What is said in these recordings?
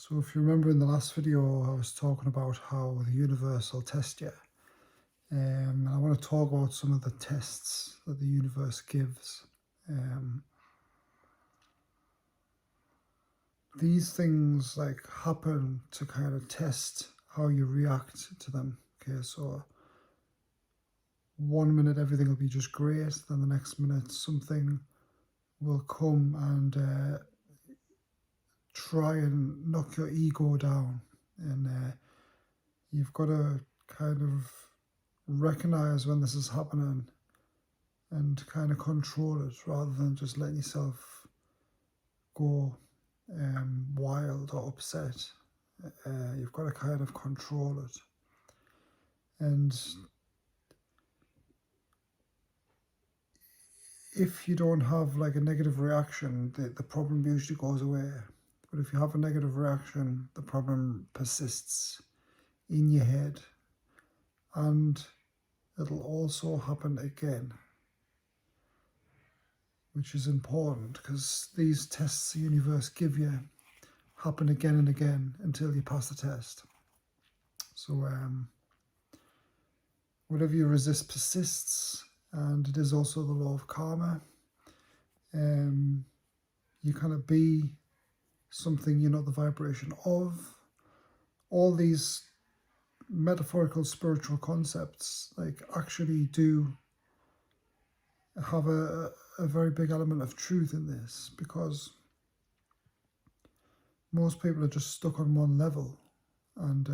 So if you remember in the last video, I was talking about how the universe will test you. And I want to talk about some of the tests that the universe gives. These things happen to kind of test how you react to them. Okay, so 1 minute everything will be just great, then the next minute something will come and try and knock your ego down, and you've got to kind of recognize when this is happening and kind of control it rather than just letting yourself go wild or upset. You've got to kind of control it. And if you don't have like a negative reaction, the problem usually goes away. But if you have a negative reaction, the problem persists in your head, and it'll also happen again, which is important because these tests the universe give you happen again and again until you pass the test. So whatever you resist persists, and it is also the law of karma. You kind of be something you're not the vibration of. All these metaphorical spiritual concepts actually do have a very big element of truth in this, because most people are just stuck on one level, and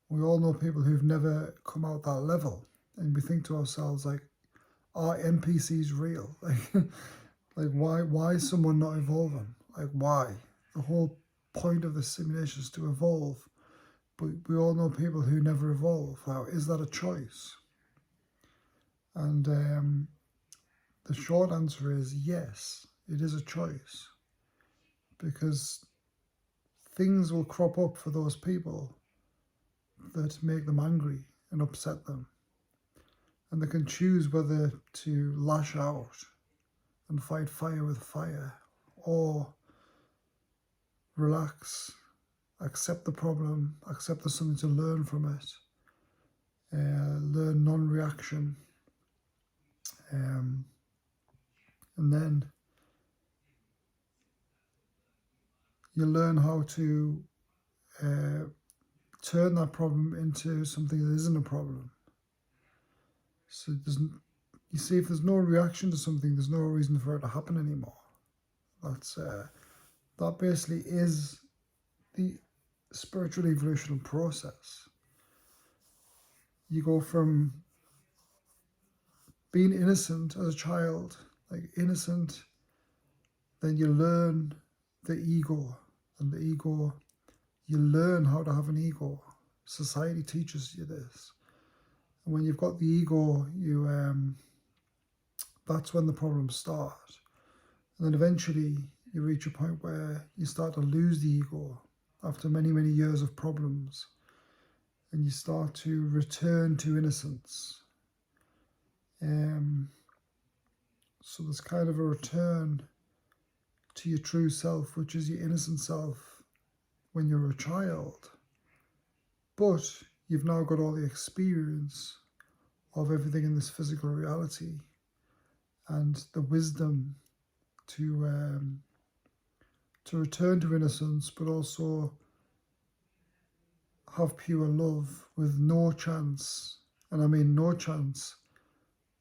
we all know people who've never come out that level, and we think to ourselves are NPCs real? Why is someone not evolving? Why? The whole point of this simulation is to evolve, but we all know people who never evolve. Now, is that a choice? And the short answer is yes, it is a choice, because things will crop up for those people that make them angry and upset them, and they can choose whether to lash out and fight fire with fire, or relax, accept the problem, accept there's something to learn from it, learn non-reaction, and then you learn how to turn that problem into something that isn't a problem. So you see, if there's no reaction to something, there's no reason for it to happen anymore. That basically is the spiritual evolution process. You go from being innocent as a child, innocent, then you learn the ego, and the ego, you learn how to have an ego. Society teaches you this. And when you've got the ego, that's when the problems start. And then eventually you reach a point where you start to lose the ego after many, many years of problems, and you start to return to innocence. So there's kind of a return to your true self, which is your innocent self when you're a child. But you've now got all the experience of everything in this physical reality, and the wisdom to return to innocence, but also have pure love with no chance, and I mean no chance,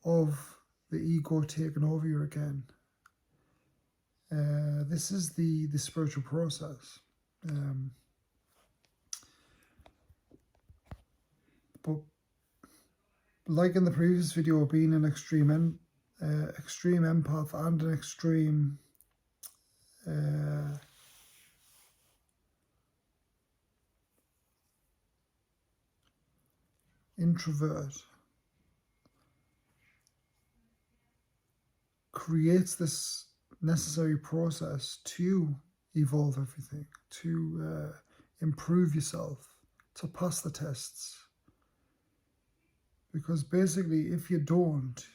of the ego taking over you again. This is the spiritual process. But like in the previous video, being an extreme empath and an extreme introvert creates this necessary process to evolve everything, to improve yourself, to pass the tests. Because basically, if you don't,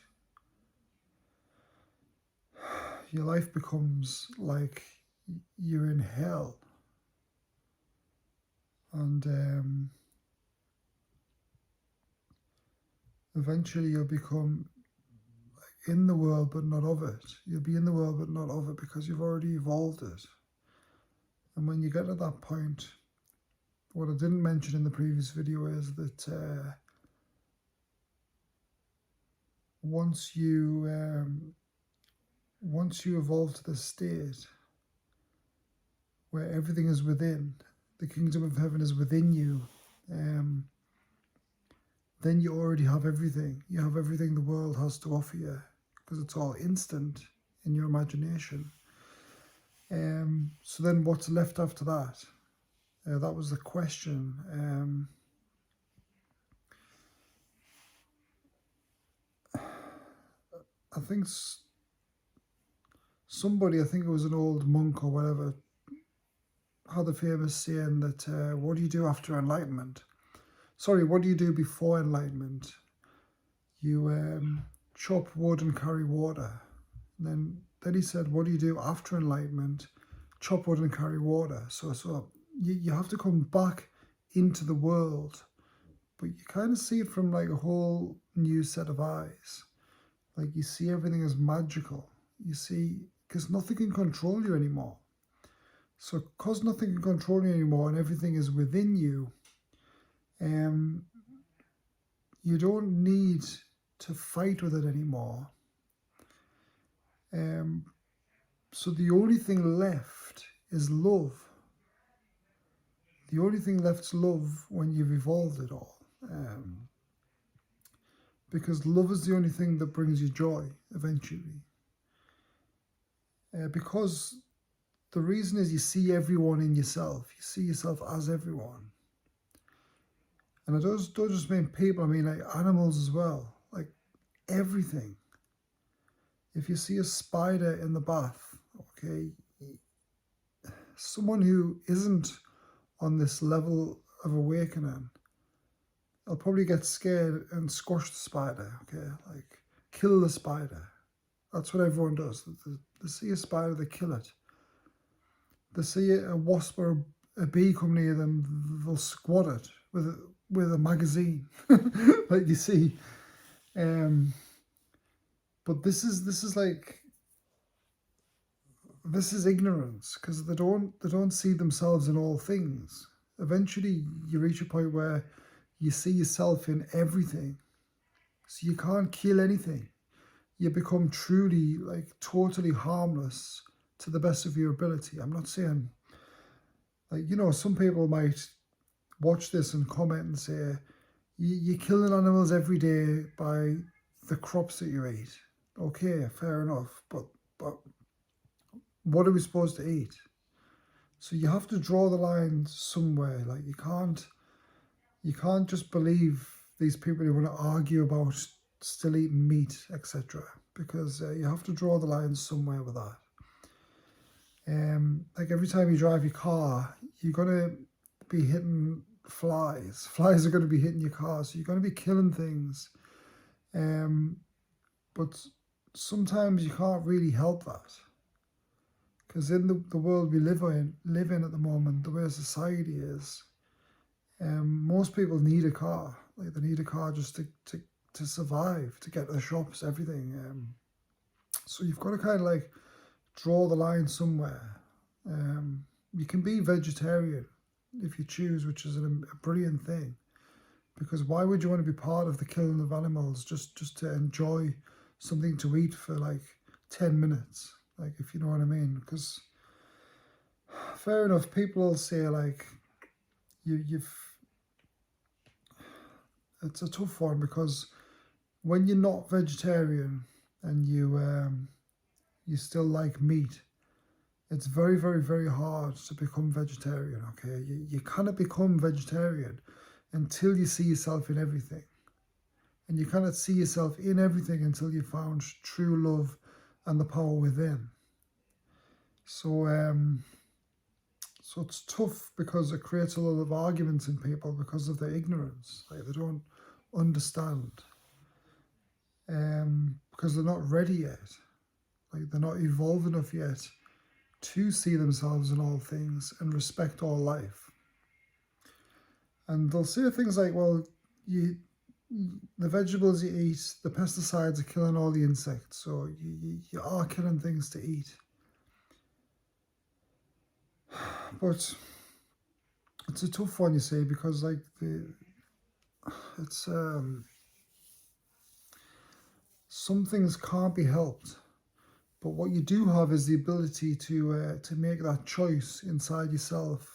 your life becomes like you're in hell. and eventually you'll become in the world but not of it. You'll be in the world but not of it because you've already evolved it. And when you get to that point, what I didn't mention in the previous video is that once you evolve to the state where everything is within, the kingdom of heaven is within you, then you already have everything. You have everything the world has to offer you because it's all instant in your imagination. So then what's left after that? That was the question. I think somebody, I think it was an old monk or whatever, had the famous saying that what do you do after enlightenment? Sorry, what do you do before enlightenment? You chop wood and carry water. And then he said, what do you do after enlightenment? Chop wood and carry water. So you have to come back into the world, but you kind of see it from like a whole new set of eyes. Like you see everything as magical. You see, because nothing can control you anymore. So because nothing can control you anymore and everything is within you, you don't need to fight with it anymore. So the only thing left is love. The only thing left is love when you've evolved it all. Because love is the only thing that brings you joy eventually. Because the reason is you see everyone in yourself. You see yourself as everyone. And I don't just mean people, I mean like animals as well. Like everything. If you see a spider in the bath, okay, someone who isn't on this level of awakening, they'll probably get scared and squash the spider, okay, like kill the spider. That's what everyone does. They see a spider, they kill it. They see a wasp or a bee come near them, they'll squat it with a magazine, like you see. But this is ignorance, because they don't see themselves in all things. Eventually, you reach a point where you see yourself in everything, so you can't kill anything. You become truly, like, totally harmless to the best of your ability. I'm not saying, like, you know, some people might watch this and comment and say, you're killing animals every day by the crops that you eat. Okay, fair enough, but what are we supposed to eat? So you have to draw the line somewhere. Like you can't just believe these people who want to argue about still eating meat, etc. Because you have to draw the line somewhere with that. Like every time you drive your car, you're gonna be hitting flies. Flies are gonna be hitting your car, so you're gonna be killing things. But sometimes you can't really help that. Because in the world we live in at the moment, the way society is, most people need a car. Like they need a car just to survive, to get to the shops, everything. So you've got to kind of like draw the line somewhere. You can be vegetarian if you choose, which is a brilliant thing. Because why would you want to be part of the killing of animals just to enjoy something to eat for like 10 minutes? Like, if you know what I mean. Because fair enough, people will say like it's a tough one, because when you're not vegetarian and you still like meat, it's very, very, very hard to become vegetarian, okay? You cannot become vegetarian until you see yourself in everything. And you cannot see yourself in everything until you found true love and the power within. So it's tough, because it creates a lot of arguments in people because of their ignorance. Like they don't understand, because they're not ready yet. Like they're not evolved enough yet to see themselves in all things and respect all life. And they'll say things like, well, the vegetables you eat, the pesticides are killing all the insects, so you are killing things to eat. But it's a tough one, you see, because like it's some things can't be helped. But what you do have is the ability to make that choice inside yourself.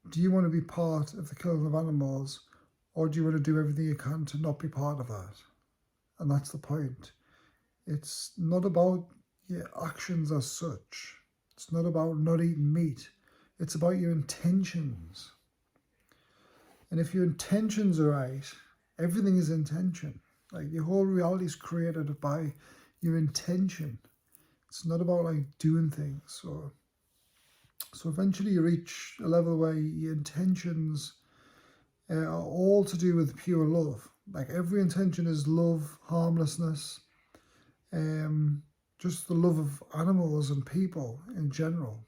Do you want to be part of the killing of animals, or do you want to do everything you can to not be part of that? And that's the point. It's not about your actions as such. It's not about not eating meat. It's about your intentions. And if your intentions are right, everything is intention. Like your whole reality is created by your intention. It's not about like doing things. So eventually you reach a level where your intentions are all to do with pure love. Like every intention is love, harmlessness, just the love of animals and people in general.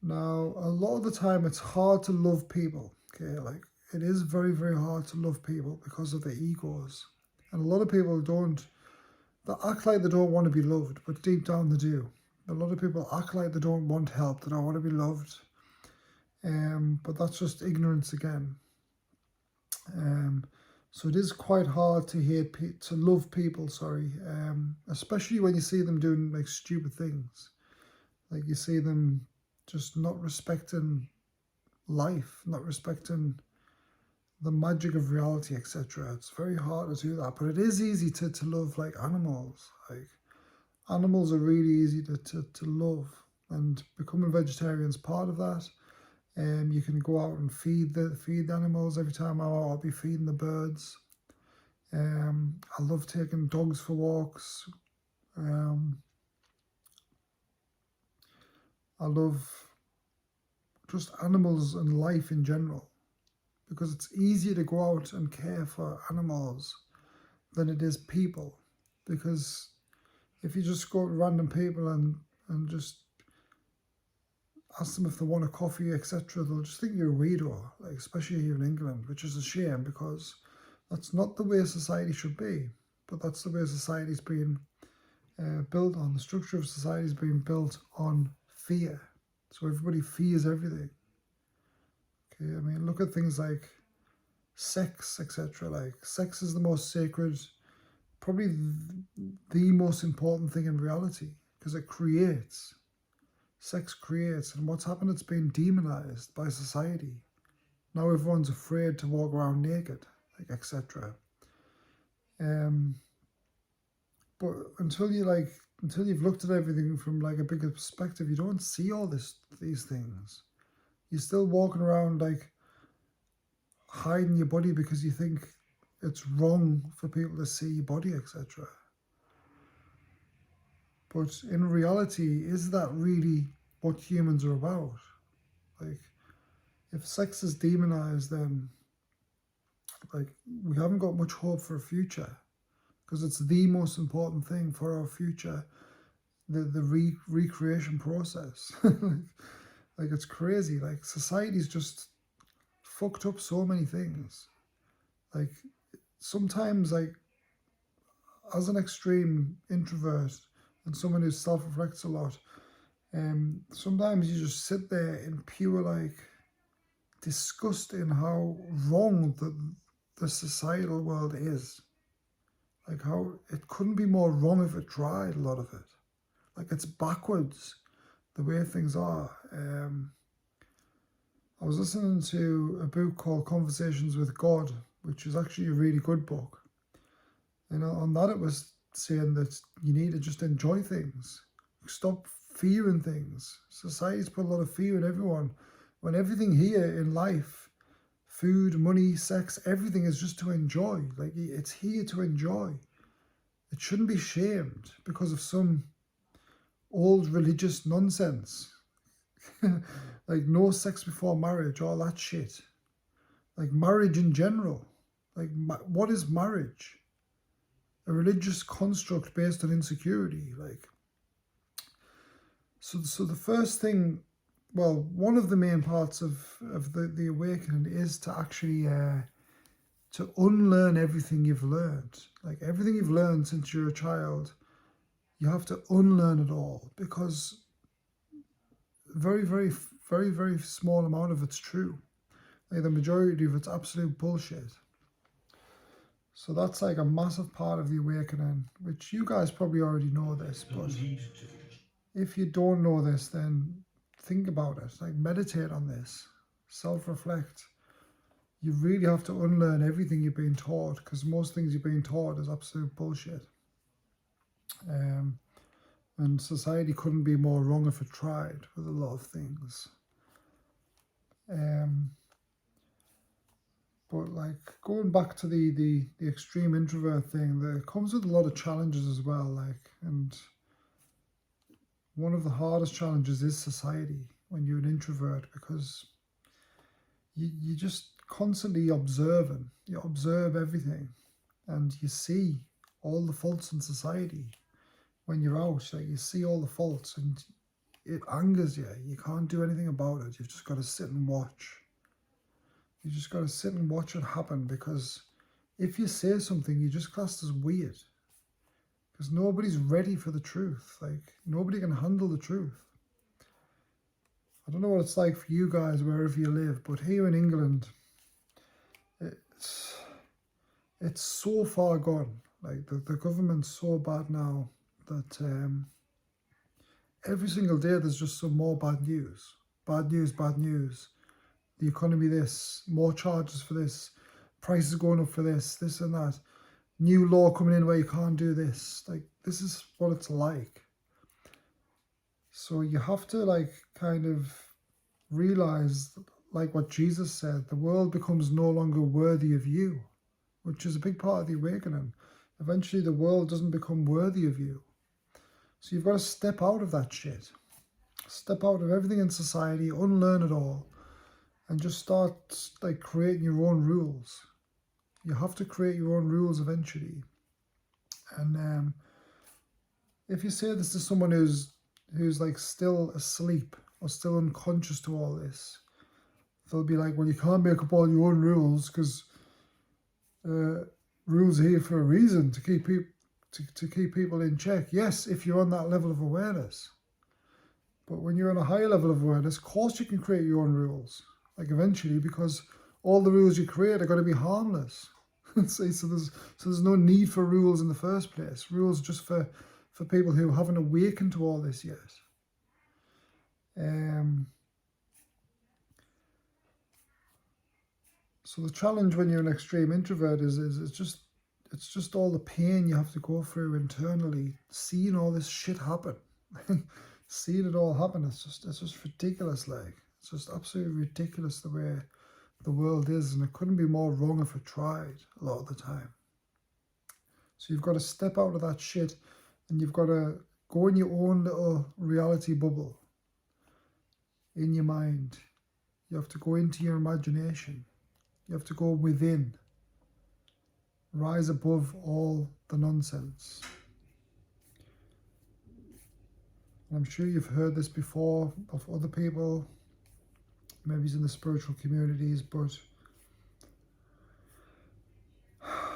Now, a lot of the time it's hard to love people. Okay, like it is very, very hard to love people because of their egos. And a lot of people they act like they don't want to be loved, but deep down they do. A lot of people act like they don't want help, they don't want to be loved. But that's just ignorance again. So it is quite hard to love people, especially when you see them doing like stupid things. Like you see them just not respecting life, not respecting the magic of reality, etc. It's very hard to do that, but it is easy to love like animals. Like animals are really easy to love, and becoming vegetarian is part of that. You can go out and feed the animals. Every time I'm out, I'll be feeding the birds. I love taking dogs for walks. I love just animals and life in general, because it's easier to go out and care for animals than it is people. Because if you just go to random people and just ask them if they want a coffee, etc., they'll just think you're a weirdo, like especially here in England, which is a shame because that's not the way society should be. But that's the way society's been built on. The structure of society is being built on fear. So everybody fears everything. Okay, I mean, look at things like sex, etc. Like sex is the most sacred, probably the most important thing in reality, because it creates. Sex creates, and what's happened, it's been demonized by society. Now everyone's afraid to walk around naked, like etc. But until you've looked at everything from like a bigger perspective, you don't see all these things. You're still walking around like hiding your body because you think it's wrong for people to see your body, etc. But in reality, is that really what humans are about? Like, if sex is demonized, then like we haven't got much hope for a future, because it's the most important thing for our future, the recreation process. Like it's crazy. Like society's just fucked up so many things. Like sometimes, like as an extreme introvert and someone who self-reflects a lot, sometimes you just sit there in pure like disgust in how wrong the societal world is. Like how it couldn't be more wrong if it tried, a lot of it. Like it's backwards, the way things are. I was listening to a book called Conversations with God, which is actually a really good book. And on that it was saying that you need to just enjoy things. Stop fearing things. Society's put a lot of fear in everyone, when everything here in life, food, money, sex, everything is just to enjoy. Like it's here to enjoy. It shouldn't be shamed because of some old religious nonsense. Like no sex before marriage, all that shit. Like marriage in general. Like what is marriage? A religious construct based on insecurity. Like, so the first thing well, one of the main parts of the awakening is to actually to unlearn everything you've learned. Like everything you've learned since you're a child, you have to unlearn it all, because very, very, very, very small amount of it's true. Like the majority of it's absolute bullshit. So that's like a massive part of the awakening, which you guys probably already know this, but if you don't know this, then think about it. Like meditate on this, self-reflect. You really have to unlearn everything you've been taught, because most things you've been taught is absolute bullshit. And society couldn't be more wrong if it tried with a lot of things. But like going back to the extreme introvert thing, that comes with a lot of challenges as well. Like, and one of the hardest challenges is society when you're an introvert, because you just constantly observing. You observe everything, and you see all the faults in society. When you're out, like, you see all the faults, and it angers you. You can't do anything about it. You've just got to sit and watch. You just got to sit and watch it happen, because if you say something, you're just classed as weird, because nobody's ready for the truth. Like, nobody can handle the truth. I don't know what it's like for you guys wherever you live, but here in England, it's so far gone. Like, the government's so bad now that every single day there's just some more bad news. Bad news, bad news. The economy this, more charges for this, prices going up for this and that. New law coming in where you can't do this. Like, this is what it's like. So you have to like kind of realize, like what Jesus said, the world becomes no longer worthy of you, which is a big part of the awakening. Eventually the world doesn't become worthy of you. So you've got to step out of that shit. Step out of everything in society, unlearn it all, and just start like creating your own rules. You have to create your own rules eventually. And if you say this to someone who's like still asleep or still unconscious to all this, they'll be like, well, you can't make up all your own rules, because rules are here for a reason, to keep people to keep people in check. Yes, if you're on that level of awareness. But when you're on a higher level of awareness, of course you can create your own rules, like eventually, because all the rules you create are going to be harmless. See, so there's no need for rules in the first place. Rules just for people who haven't awakened to all this yet. So the challenge when you're an extreme introvert is it's just all the pain you have to go through internally, seeing all this shit happen. Seeing it all happen, it's just ridiculous. Like, it's just absolutely ridiculous the way the world is, and it couldn't be more wrong if it tried a lot of the time. So you've got to step out of that shit, and you've got to go in your own little reality bubble in your mind. You have to go into your imagination. You have to go within. Rise above all the nonsense. I'm sure you've heard this before of other people, maybe it's in the spiritual communities, but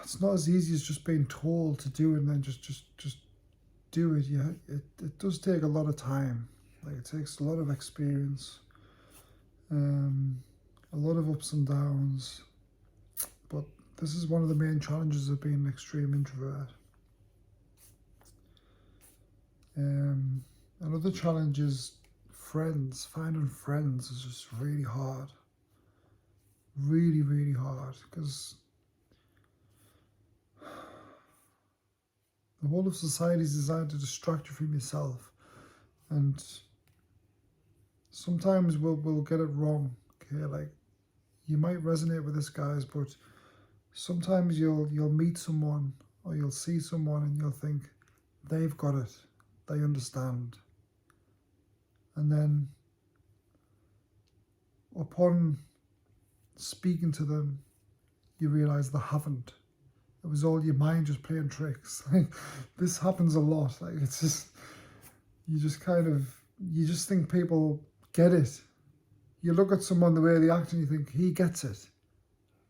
it's not as easy as just being told to do it and then just do it. Yeah, it does take a lot of time. Like, it takes a lot of experience, a lot of ups and downs. But this is one of the main challenges of being an extreme introvert. Another challenge is friends. Finding friends is just really hard. Really, really hard, because the whole of society is designed to distract you from yourself, and sometimes we'll get it wrong. Okay, like, you might resonate with this, guys, but sometimes you'll meet someone or you'll see someone and you'll think they've got it, they understand, and then upon speaking to them, you realize they haven't. It was all your mind just playing tricks. Like, this happens a lot. Like, it's just, you just think people get it. You look at someone, the way they act, and you think, he gets it.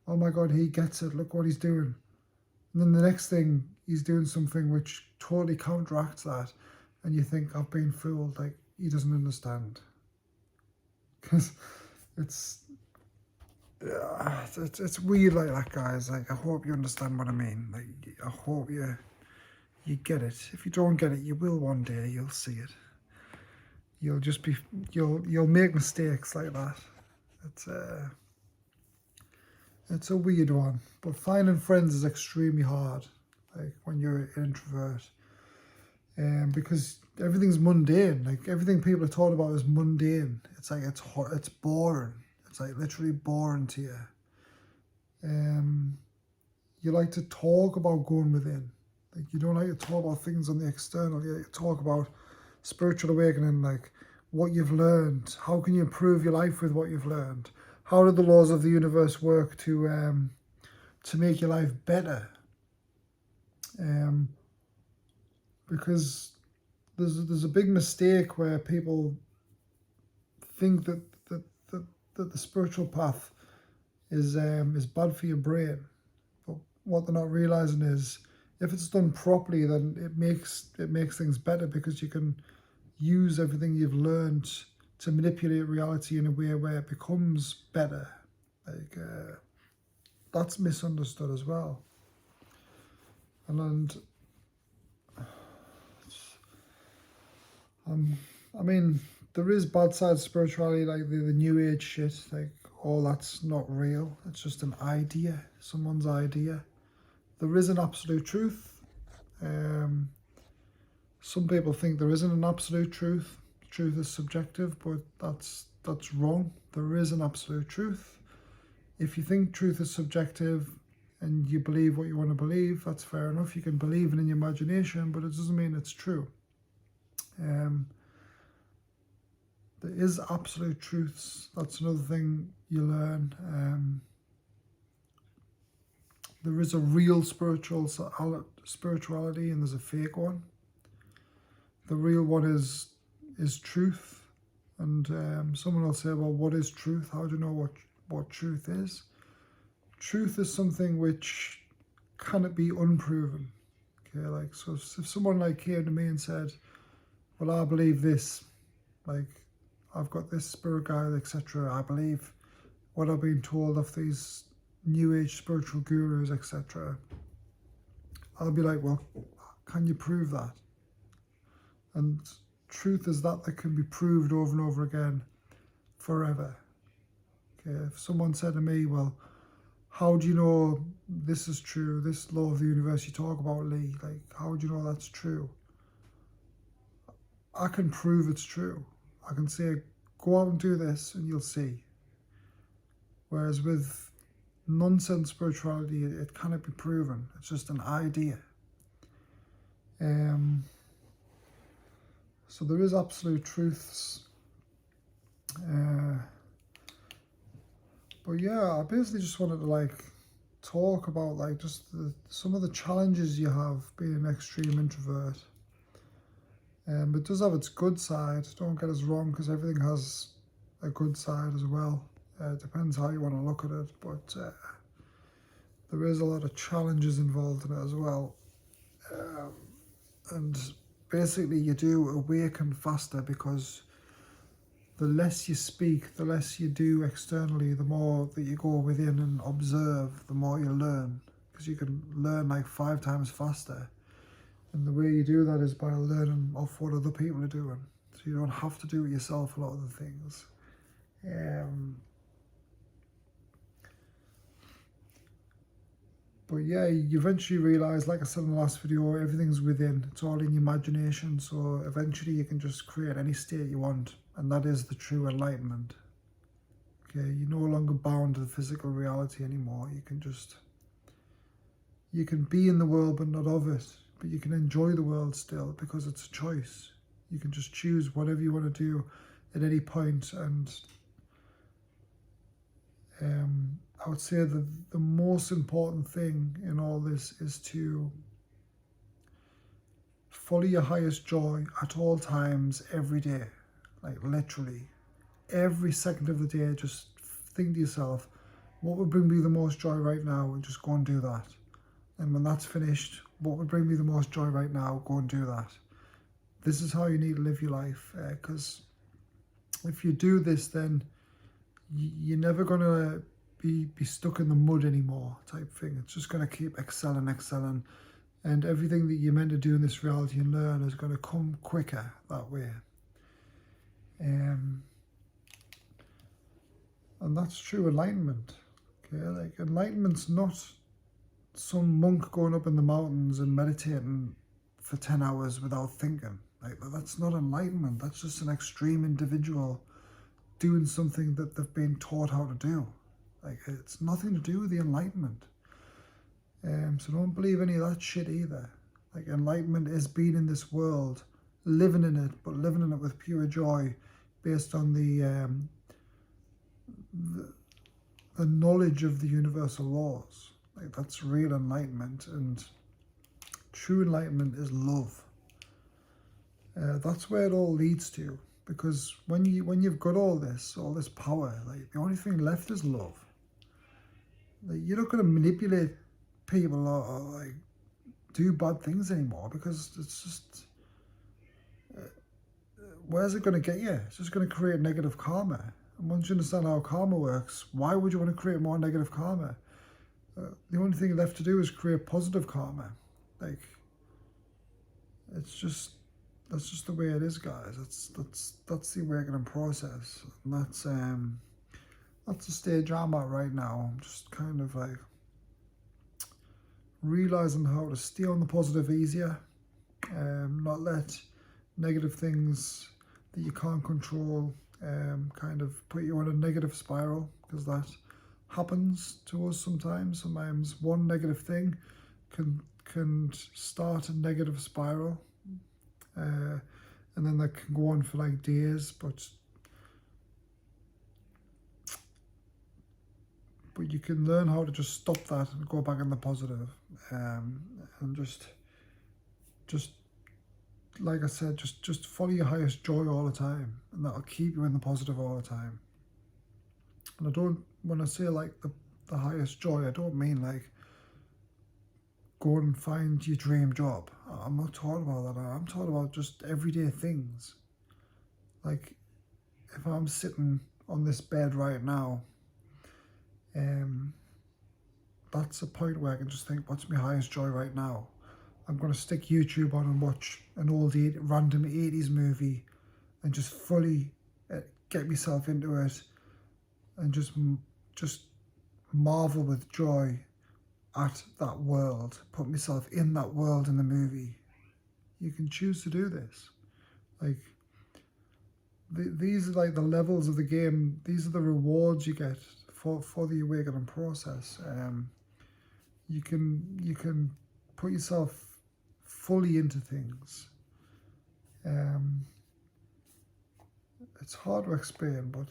Oh my God, he gets it. Look what he's doing. And then the next thing, he's doing something which totally counteracts that. And you think, I've been fooled. Like, he doesn't understand. Because it's weird like that, guys. Like, I hope you understand what I mean. Like, I hope you get it. If you don't get it, you will one day. You'll see it. You'll just be, you'll make mistakes like that. It's a weird one. But finding friends is extremely hard. Like, when you're an introvert. Because everything's mundane. Like, everything people are taught about is mundane. It's like, it's boring. It's like literally boring to you. You like to talk about going within. Like, you don't like to talk about things on the external. You like to talk about spiritual awakening, like what you've learned. How can you improve your life with what you've learned? How do the laws of the universe work to make your life better? Because there's a big mistake where people think that the spiritual path is bad for your brain. But what they're not realizing is, if it's done properly, then it makes things better, because you can use everything you've learned to manipulate reality in a way where it becomes better. Like, that's misunderstood as well. And I mean, there is bad side of spirituality, like the new age shit. Like, all that's not real. It's just an idea, someone's idea. There is an absolute truth. Some people think there isn't an absolute truth. Truth is subjective, but that's wrong. There is an absolute truth. If you think truth is subjective and you believe what you want to believe, that's fair enough. You can believe it in your imagination, but it doesn't mean it's true. There is absolute truths. That's another thing you learn. There is a real spirituality and there's a fake one. The real one is truth. And someone will say, well, what is truth? How do you know what truth is? Truth is something which cannot be unproven. Okay, like, so if someone like came to me and said, well, I believe this, like, I've got this spirit guide, etc. I believe what I've been told of these new age spiritual gurus, etc. I'll be like, well, can you prove that? And truth is that can be proved over and over again forever. Okay, if someone said to me, well, how do you know this is true, this law of the universe you talk about, Lee, like, how do you know that's true? I can prove it's true. I can say, go out and do this and you'll see. Whereas with nonsense spirituality, it cannot be proven. It's just an idea. So there is absolute truths. But yeah, I basically just wanted to like talk about like just some of the challenges you have being an extreme introvert. It does have its good side. Don't get us wrong, because everything has a good side as well. It depends how you want to look at it, but there is a lot of challenges involved in it as well. And basically you do awaken faster, because the less you speak, the less you do externally, the more that you go within and observe, the more you learn, because you can learn like 5 times faster. And the way you do that is by learning off what other people are doing. So you don't have to do it yourself, a lot of the things. But yeah, you eventually realise, like I said in the last video, everything's within. It's all in your imagination. So eventually you can just create any state you want. And that is the true enlightenment. Okay, you're no longer bound to the physical reality anymore. You can be in the world but not of it. But you can enjoy the world still, because it's a choice. You can just choose whatever you want to do at any point. And I would say that the most important thing in all this is to follow your highest joy at all times, every day. Like, literally. every second of the day, just think to yourself, what would bring me the most joy right now, and just go and do that. And when that's finished, what would bring me the most joy right now, go and do that. This is how you need to live your life, because if you do this, then you're never going to be stuck in the mud anymore, type thing. It's just going to keep excelling, and everything that you're meant to do in this reality and learn is going to come quicker that way. And that's true enlightenment. Okay, like enlightenment's not some monk going up in the mountains and meditating for 10 hours without thinking. Like, that's not enlightenment. That's just an extreme individual doing something that they've been taught how to do. Like, it's nothing to do with the enlightenment. So don't believe any of that shit either. Like, enlightenment is being in this world, living in it, but living in it with pure joy, based on the knowledge of the universal laws. Like, that's real enlightenment, and true enlightenment is love. That's where it all leads to, because when you've got all this power, like, the only thing left is love. Like, you're not going to manipulate people or like do bad things anymore, because it's just where's it going to get you? It's just going to create negative karma. And once you understand how karma works, why would you want to create more negative karma? The only thing left to do is create positive karma. Like, that's just the way it is, guys. That's the awakening process. And that's the stage I'm at right now. I'm just kind of like realizing how to stay on the positive easier, not let negative things that you can't control kind of put you on a negative spiral, because that happens to us sometimes. Sometimes one negative thing can start a negative spiral, and then that can go on for like days, but you can learn how to just stop that and go back in the positive, and just like I said, just follow your highest joy all the time, and that'll keep you in the positive all the time. And when I say like the highest joy, I don't mean like go and find your dream job. I'm not talking about that. I'm talking about just everyday things. Like, if I'm sitting on this bed right now, that's a point where I can just think, what's my highest joy right now? I'm going to stick YouTube on and watch an old random 80s movie and just fully get myself into it, and just marvel with joy at that world, put myself in that world in the movie. You can choose to do this. Like, these are like the levels of the game. These are the rewards you get for the awakening process. You can put yourself fully into things. It's hard to explain, but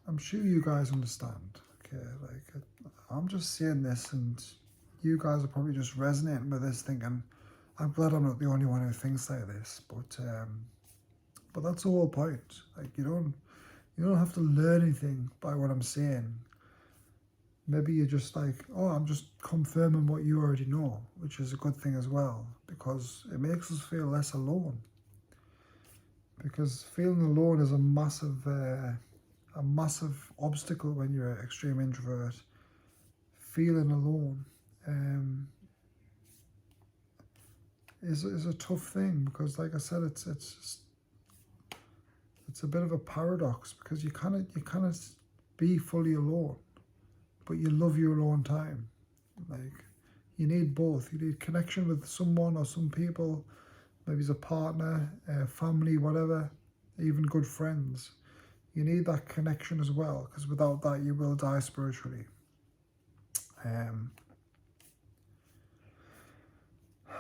I'm sure you guys understand. Okay, like, I'm just saying this, and you guys are probably just resonating with this, thinking, I'm glad I'm not the only one who thinks like this. But that's the whole point. Like, you don't have to learn anything by what I'm saying. Maybe you're just like, oh, I'm just confirming what you already know, which is a good thing as well, because it makes us feel less alone. Because feeling alone is a massive obstacle when you're an extreme introvert. Feeling alone is a tough thing, because, like I said, it's a bit of a paradox, because you cannot be fully alone, but you love your alone time. Like, you need both. You need connection with someone or some people, maybe it's a partner, family, whatever, even good friends. You need that connection as well, because without that you will die spiritually.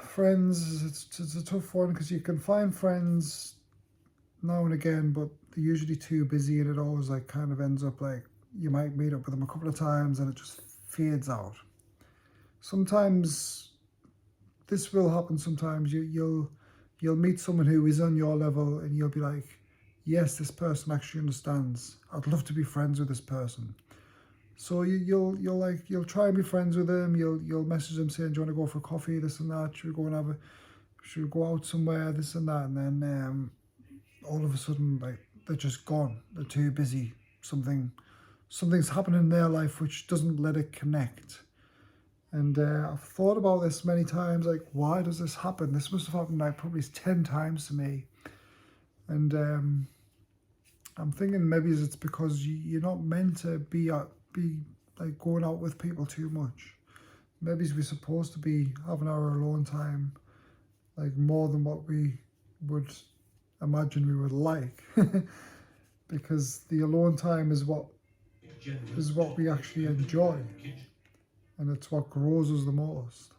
Friends, it's a tough one, because you can find friends now and again, but they're usually too busy, and it always like kind of ends up like you might meet up with them a couple of times and it just fades out. Sometimes this will happen. Sometimes you'll meet someone who is on your level, and you'll be like, yes, this person actually understands. I'd love to be friends with this person. So you'll try and be friends with them. You'll message them saying, do you want to go for coffee, this and that? Should we go out somewhere, this and that? And then all of a sudden, like, they're just gone. They're too busy. Something's happening in their life which doesn't let it connect. And I've thought about this many times, like, why does this happen? This must have happened like probably 10 times to me. And I'm thinking maybe it's because you're not meant to be like going out with people too much. Maybe we're supposed to be having our alone time, like more than what we would imagine we would like. Because the alone time is what we actually enjoy, and it's what grows us the most.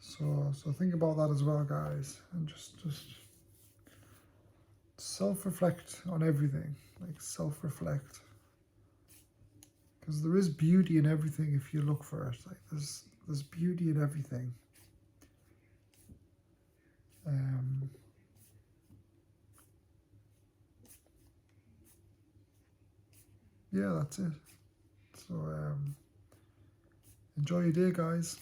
So think about that as well, guys, and just self-reflect on everything. Like, self-reflect, because there is beauty in everything if you look for it. Like, there's beauty in everything. Yeah, that's it. So enjoy your day, guys.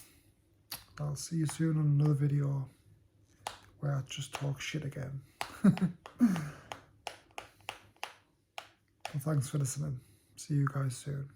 I'll see you soon on another video where I just talk shit again. Well, thanks for listening. See you guys soon.